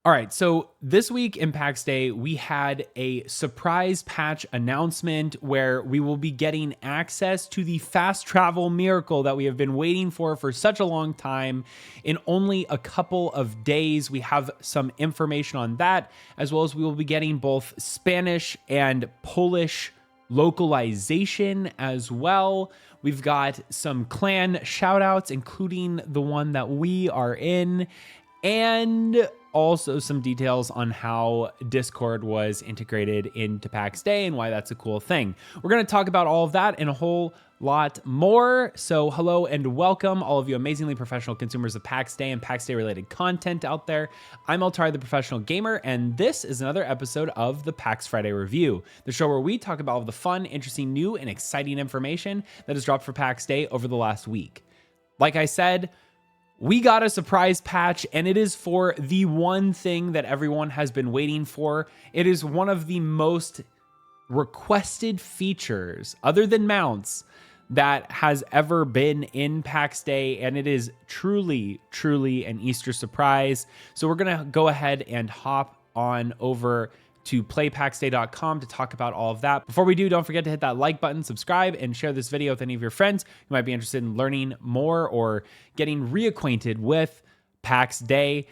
All right, so this week in Pax Day, we had a surprise patch announcement where we will be getting access to the fast travel miracle that we have been waiting for such a long time. In only a couple of days, we have some information on that, as well as we will be getting both Spanish and Polish localization as well. We've got some clan shoutouts, including the one that we are in, and also some details on how Discord was integrated into Pax Day and why that's a cool thing. We're going to talk about all of that and a whole lot more. So hello and welcome, all of you amazingly professional consumers of Pax Day and Pax Day related content out there. I'm Altari, the professional gamer, and this is another episode of the Pax Friday Review, the show where we talk about all the fun, interesting, new, and exciting information that has dropped for Pax Day over the last week. Like I said, we got a surprise patch, and it is for the one thing that everyone has been waiting for. It is one of the most requested features, other than mounts, that has ever been in Pax Day, and it is truly, truly an Easter surprise. So we're going to go ahead and hop on over to playpaxday.com to talk about all of that. Before we do, don't forget to hit that like button, subscribe, and share this video with any of your friends who might be interested in learning more or getting reacquainted with Pax Day.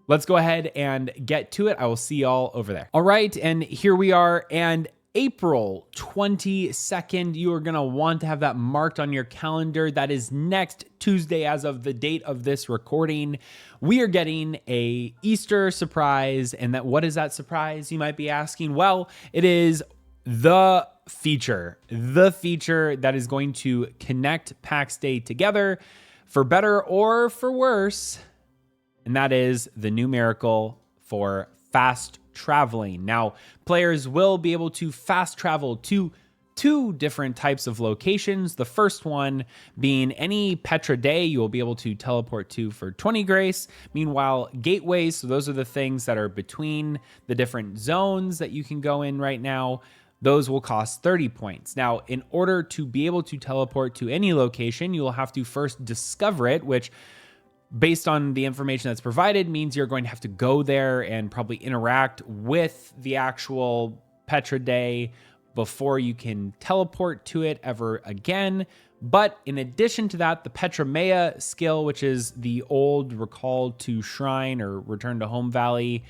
Let's go ahead and get to it. I will see y'all over there. All right, and here we are, and April 22nd, you are going to want to have that marked on your calendar. That is next Tuesday as of the date of this recording. We are getting a Easter surprise. And what is that surprise, you might be asking? Well, it is the feature that is going to connect Pax Day together for better or for worse. And that is the new miracle for fast traveling. Now, players will be able to fast travel to two different types of locations. The first one being any Petra Day you will be able to teleport to for 20 grace. Meanwhile, gateways, so those are the things that are between the different zones that you can go in right now, those will cost 30 points. Now, in order to be able to teleport to any location, you will have to first discover it, which based on the information that's provided means you're going to have to go there and probably interact with the actual Petra Day before you can teleport to it ever again. But in addition to that, the Petra Mea skill, which is the old Recall to Shrine or Return to Home Valley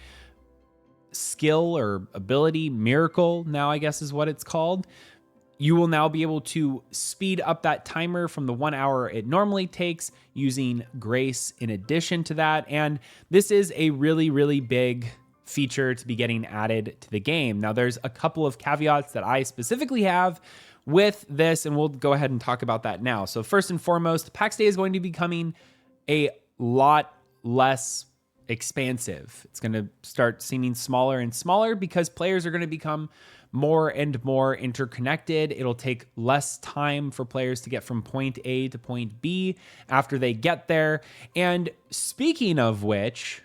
skill or ability, miracle now I guess is what it's called, you will now be able to speed up that timer from the 1 hour it normally takes using Grace in addition to that. And this is a really, really big feature to be getting added to the game. Now, there's a couple of caveats that I specifically have with this, and we'll go ahead and talk about that now. So first and foremost, Pax Day is going to be becoming a lot less expansive. It's going to start seeming smaller and smaller because players are going to become more and more interconnected. It'll take less time for players to get from point A to point B after they get there. And speaking of which,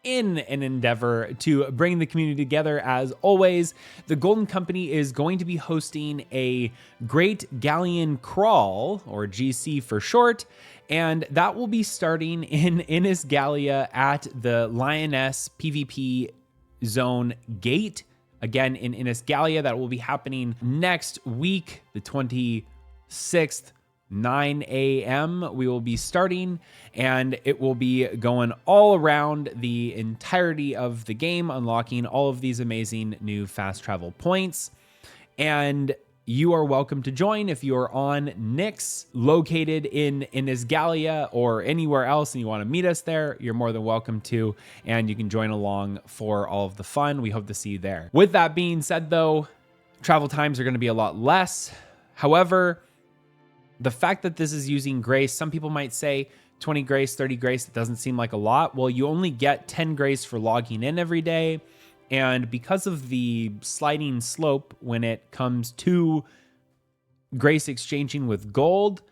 in an endeavor to bring the community together, as always, the Golden Company is going to be hosting a Great Galleon Crawl, or GC for short, and that will be starting in Innis Gallia at the Lyonesse PvP Zone Gate. Again, in Innis Gallia, that will be happening next week, the 26th, 9 a.m. We will be starting, and it will be going all around the entirety of the game, unlocking all of these amazing new fast travel points. And you are welcome to join if you are on Nyx, located in Innis Gallia or anywhere else, and you want to meet us there. You're more than welcome to, and you can join along for all of the fun. We hope to see you there. With that being said, though, travel times are going to be a lot less. However, the fact that this is using grace, some people might say 20 grace, 30 grace, it doesn't seem like a lot. Well, you only get 10 grace for logging in every day. And because of the sliding slope when it comes to grace exchanging with gold,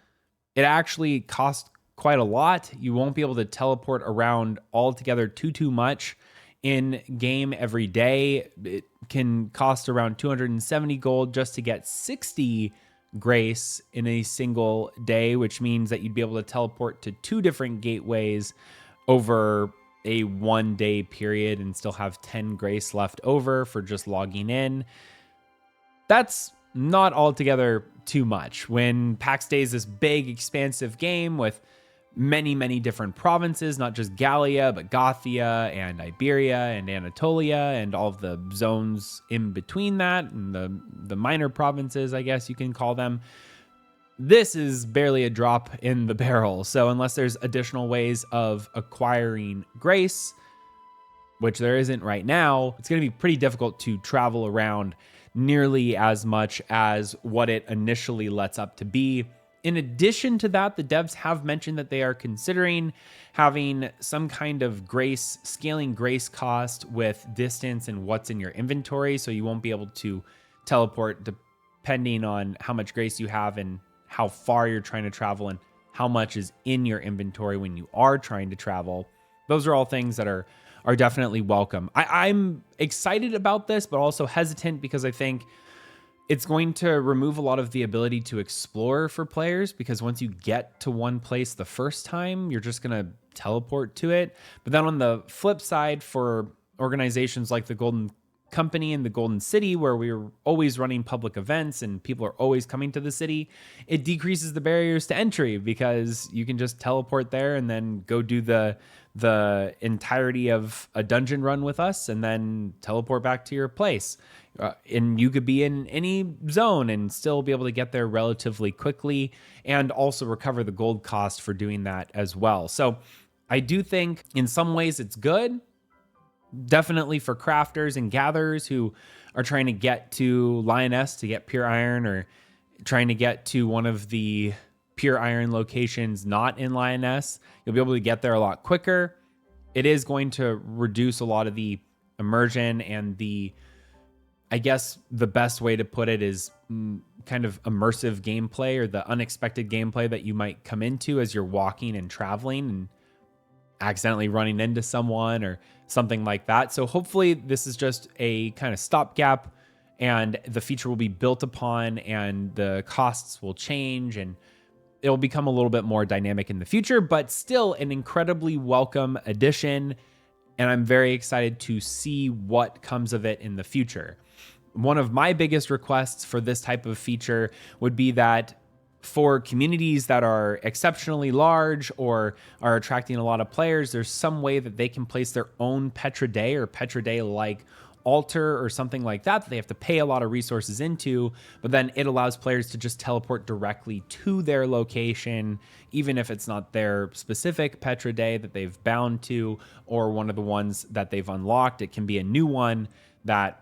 it actually costs quite a lot. You won't be able to teleport around altogether too much in game every day. It can cost around 270 gold just to get 60 grace in a single day, which means that you'd be able to teleport to two different gateways over a 1-day period and still have 10 grace left over for just logging in. That's not altogether too much. When Pax Dei is this big, expansive game with many, many different provinces, not just Gallia, but Gothia and Iberia and Anatolia and all of the zones in between that and the minor provinces, I guess you can call them. This is barely a drop in the barrel. So unless there's additional ways of acquiring grace, which there isn't right now, it's going to be pretty difficult to travel around nearly as much as what it initially lets up to be. In addition to that, the devs have mentioned that they are considering having some kind of grace, scaling grace cost with distance and what's in your inventory. So you won't be able to teleport depending on how much grace you have and how far you're trying to travel and how much is in your inventory when you are trying to travel. Those are all things that are definitely welcome. I'm excited about this, but also hesitant because I think it's going to remove a lot of the ability to explore for players, because once you get to one place the first time, you're just going to teleport to it. But then on the flip side, for organizations like the Golden Company and the Golden City, where we're always running public events and people are always coming to the city, it decreases the barriers to entry because you can just teleport there and then go do the entirety of a dungeon run with us and then teleport back to your place. And you could be in any zone and still be able to get there relatively quickly and also recover the gold cost for doing that as well. So I do think in some ways it's good. Definitely for crafters and gatherers who are trying to get to Lyonesse to get pure iron, or trying to get to one of the pure iron locations not in Lyonesse. You'll be able to get there a lot quicker. It is going to reduce a lot of the immersion and I guess the best way to put it is kind of immersive gameplay, or the unexpected gameplay that you might come into as you're walking and traveling and accidentally running into someone or something like that. So hopefully this is just a kind of stopgap and the feature will be built upon and the costs will change and it'll become a little bit more dynamic in the future, but still an incredibly welcome addition. And I'm very excited to see what comes of it in the future. One of my biggest requests for this type of feature would be that for communities that are exceptionally large or are attracting a lot of players, there's some way that they can place their own Petra Dei or Petra Dei-like altar or something like that they have to pay a lot of resources into, but then it allows players to just teleport directly to their location, even if it's not their specific Petra Dei that they've bound to or one of the ones that they've unlocked. It can be a new one that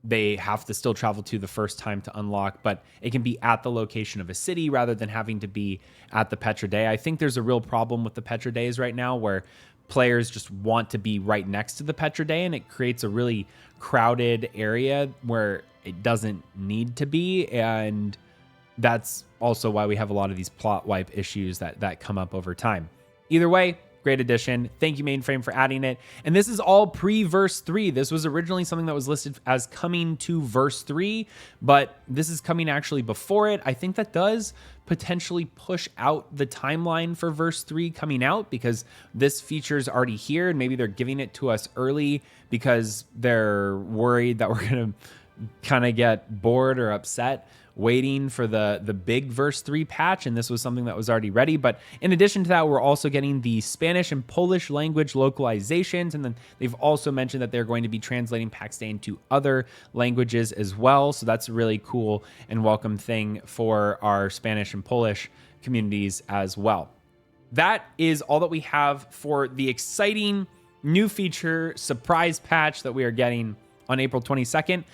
they have to still travel to the first time to unlock, but it can be at the location of a city rather than having to be at the Petra Dei. I think there's a real problem with the Petra Deis right now where players just want to be right next to the Petra Dei, and it creates a really crowded area where it doesn't need to be. And that's also why we have a lot of these plot wipe issues that come up over time. Either way, great addition. Thank you, Mainframe, for adding it. And this is all pre-verse 3. This was originally something that was listed as coming to verse 3, but this is coming actually before it. I think that does potentially push out the timeline for verse 3 coming out because this feature is already here and maybe they're giving it to us early because they're worried that we're going to kind of get bored or upset waiting for the big verse 3 patch, and this was something that was already ready. But in addition to that, we're also getting the Spanish and Polish language localizations, and then they've also mentioned that they're going to be translating Pax Dei into other languages as well. So that's a really cool and welcome thing for our Spanish and Polish communities as well. That is all that we have for the exciting new feature surprise patch that we are getting on April 22nd.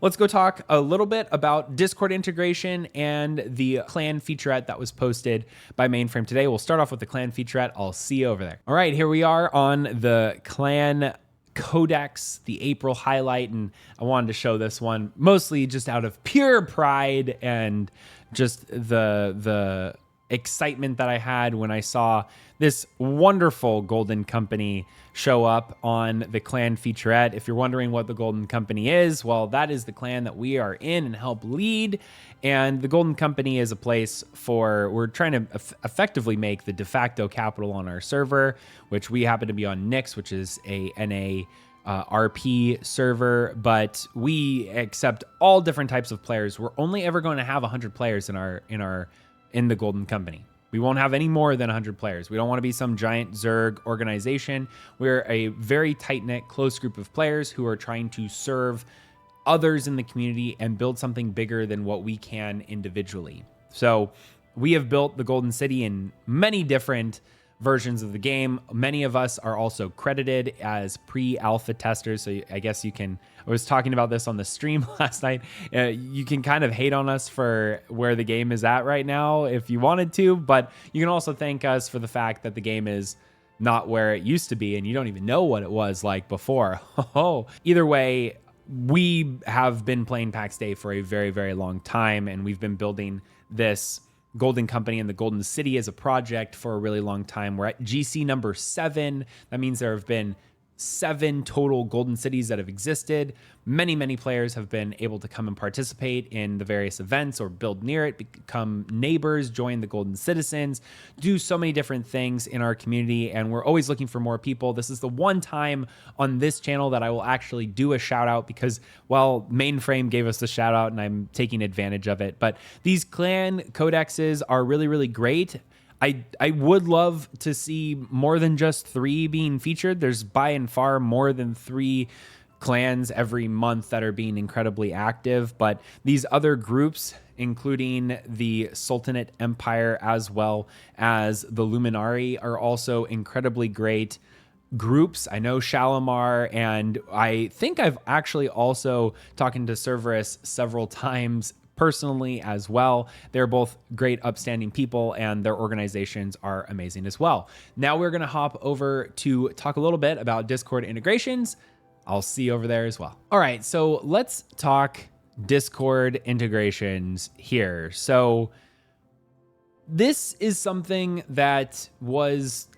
Let's go talk a little bit about Discord integration and the clan featurette that was posted by Mainframe today. We'll start off with the clan featurette. I'll see you over there. All right, here we are on the clan codex, the April highlight, and I wanted to show this one mostly just out of pure pride and just the excitement that I had when I saw this wonderful Golden Company show up on the clan Featurette. If you're wondering what the Golden Company is, well, that is the clan that we are in and help lead. And the Golden Company is a place we're trying to effectively make the de facto capital on our server, which we happen to be on Nyx, which is a NA RP server, but we accept all different types of players. We're only ever going to have 100 players in the Golden Company. We won't have any more than 100 players. We don't want to be some giant Zerg organization. We're a very tight-knit, close group of players who are trying to serve others in the community and build something bigger than what we can individually. So we have built the Golden City in many different versions of the game. Many of us are also credited as pre-alpha testers. So I guess I was talking about this on the stream last night. You can kind of hate on us for where the game is at right now if you wanted to, but you can also thank us for the fact that the game is not where it used to be and you don't even know what it was like before. Either way, we have been playing Pax Dei for a very, very long time, and we've been building this Golden Company and the Golden City as a project for a really long time. We're at GC number 7. That means there have been 7 total Golden Cities that have existed. Many players have been able to come and participate in the various events or build near it, become neighbors, join the Golden Citizens, do so many different things in our community, and we're always looking for more people. This is the one time on this channel that I will actually do a shout out because, well, Mainframe gave us the shout out and I'm taking advantage of it. But these clan codexes are really, really great. I would love to see more than just 3 being featured. There's by and far more than 3 clans every month that are being incredibly active, but these other groups, including the Sultanate Empire as well as the Luminari, are also incredibly great groups. I know Shalimar, and I think I've actually also talking to Cerberus several times personally as well. They're both great upstanding people and their organizations are amazing as well. Now we're going to hop over to talk a little bit about Discord integrations. I'll see you over there as well. All right, so let's talk Discord integrations here. So this is something that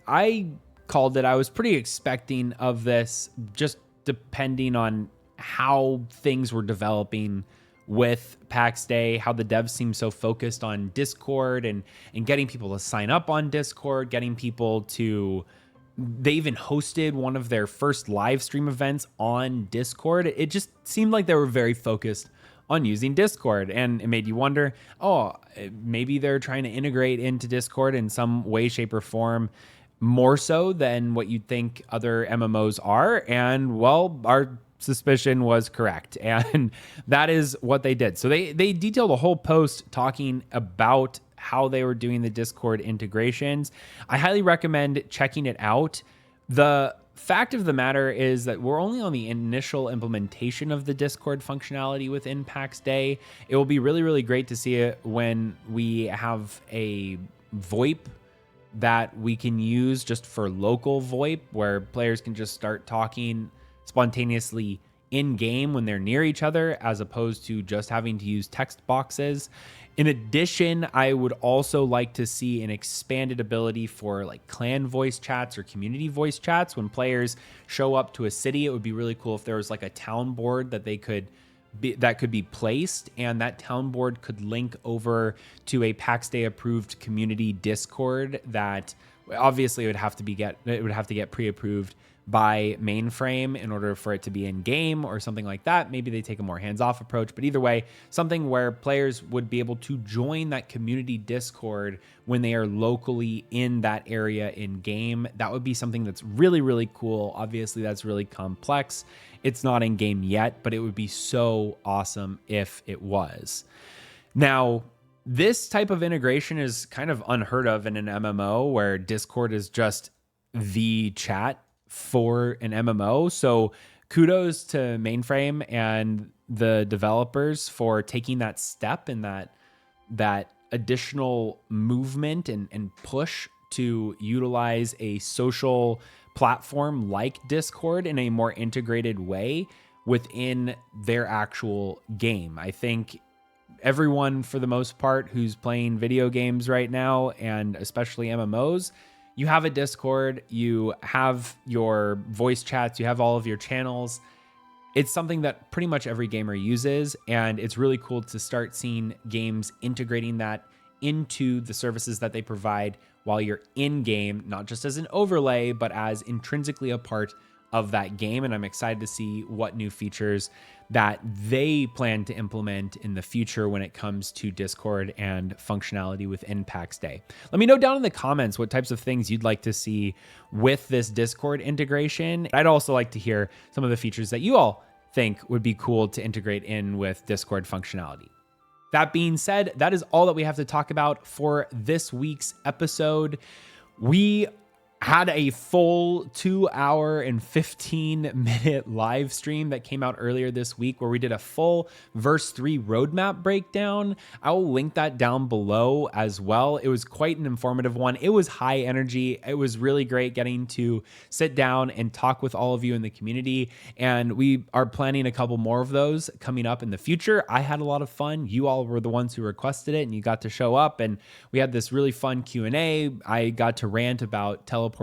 I called it. I was pretty expecting of this, just depending on how things were developing with Pax Dei, how the devs seem so focused on Discord and getting people to sign up on Discord, getting people to, they even hosted one of their first live stream events on Discord. It just seemed like they were very focused on using Discord, and it made you wonder, maybe they're trying to integrate into Discord in some way, shape, or form more so than what you'd think other MMOs are. And well, our suspicion was correct, and that is what they did. So they detailed a whole post talking about how they were doing the Discord integrations. I highly recommend checking it out. The fact of the matter is that we're only on the initial implementation of the Discord functionality within Pax Dei. It will be really, really great to see it when we have a VoIP that we can use just for local VoIP, where players can just start talking spontaneously in game when they're near each other, as opposed to just having to use text boxes. In addition, I would also like to see an expanded ability for like clan voice chats or community voice chats. When players show up to a city, it would be really cool if there was like a town board that could be placed, and that town board could link over to a Pax Dei approved community Discord that obviously it would have to get pre-approved by Mainframe in order for it to be in game or something like that. Maybe they take a more hands-off approach, but either way, something where players would be able to join that community Discord when they are locally in that area in game. That would be something that's really, really cool. Obviously, that's really complex. It's not in game yet, but it would be so awesome if it was. Now, this type of integration is kind of unheard of in an MMO where Discord is just the chat for an MMO. So kudos to Mainframe and the developers for taking that step and that additional movement and push to utilize a social platform like Discord in a more integrated way within their actual game. I think everyone for the most part who's playing video games right now, and especially MMOs. You have a Discord, you have your voice chats, you have all of your channels. It's something that pretty much every gamer uses, and it's really cool to start seeing games integrating that into the services that they provide while you're in game, not just as an overlay, but as intrinsically a part of that game. And I'm excited to see what new features that they plan to implement in the future when it comes to Discord and functionality within Pax Dei. Let me know down in the comments what types of things you'd like to see with this Discord integration. I'd also like to hear some of the features that you all think would be cool to integrate in with Discord functionality. That being said, that is all that we have to talk about for this week's episode. We had a full 2-hour and 15-minute live stream that came out earlier this week where we did a full verse 3 roadmap breakdown. I will link that down below as well. It was quite an informative one. It was high energy. It was really great getting to sit down and talk with all of you in the community. And we are planning a couple more of those coming up in the future. I had a lot of fun. You all were the ones who requested it and you got to show up, and we had this really fun Q&A. I got to rant about teleportation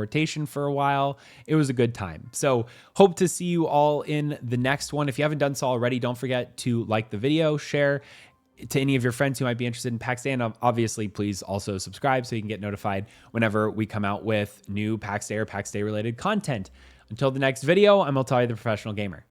for a while. It was a good time. So hope to see you all in the next one. If you haven't done so already, don't forget to like the video, share to any of your friends who might be interested in Pax Dei, and obviously please also subscribe so you can get notified whenever we come out with new Pax Dei or Pax Dei related content. Until the next video, I'm Altai, the Professional Gamer.